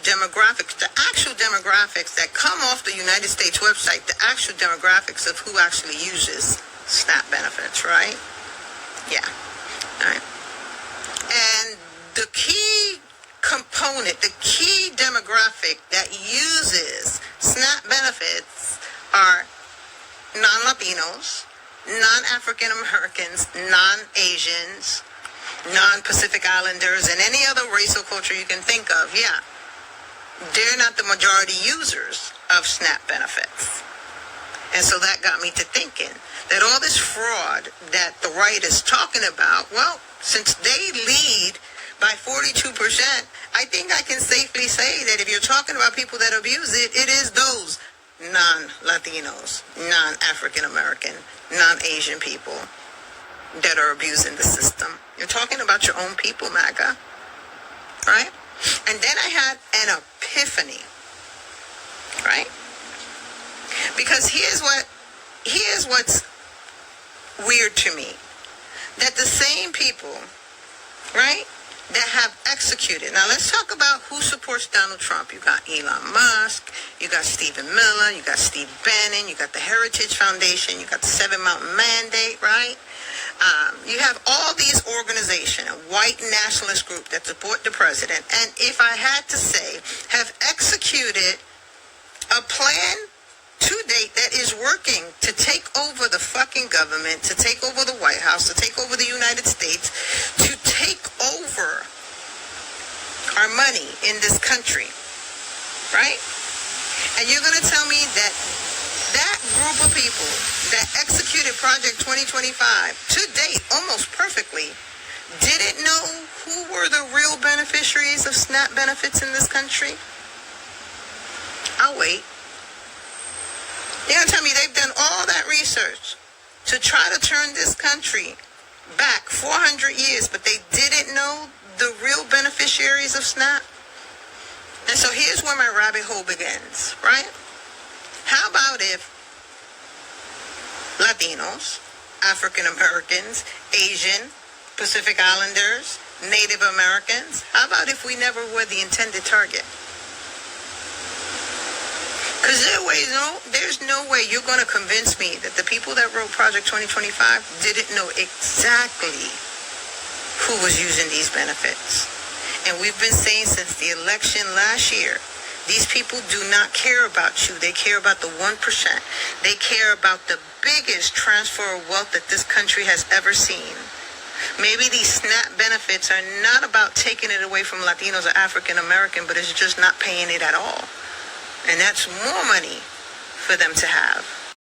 demographics, the actual demographics that come off the United States website, the actual demographics of who actually uses SNAP benefits, right? Yeah. All right. And the key component, the key demographic that uses SNAP benefits are non-Latinos, non-African Americans, non-Asians, non-Pacific Islanders, and any other race or culture you can think of. Yeah. They're not the majority users of SNAP benefits. And so that got me to thinking that all this fraud that the right is talking about, well, since they lead by 42%, I think I can safely say that if you're talking about people that abuse it, it is those non-Latinos, non-African American, non-Asian people that are abusing the system. You're talking about your own people, MAGA, right? And then I had an epiphany, right? Because here's what's weird to me, that the same people, right, that have executed. Now let's talk about who supports Donald Trump. You got Elon Musk, you got Stephen Miller, you got Steve Bannon, you got the Heritage Foundation, you got the 7 Mountain Mandate, right? You have all these organizations, a white nationalist group that support the president, and if I had to say, have executed a plan to date that is working to take over the fucking government, to take over the White House, to take over the United States, to take over our money in this country, right? And you're going to tell me that that group of people that executed Project 2025 to date almost perfectly didn't know who were the real beneficiaries of SNAP benefits in this country? I'll wait. You're going to tell me they've done all that research to try to turn this country back 400 years, but they didn't know the real beneficiaries of SNAP? And so here's where my rabbit hole begins, right? How about if Latinos, African Americans, Asian, Pacific Islanders, Native Americans, how about if we never were the intended target? Because there's no way you're going to convince me that the people that wrote Project 2025 didn't know exactly who was using these benefits. And we've been saying since the election last year, these people do not care about you. They care about the 1%. They care about the biggest transfer of wealth that this country has ever seen. Maybe these SNAP benefits are not about taking it away from Latinos or African American, but it's just not paying it at all. And that's more money for them to have.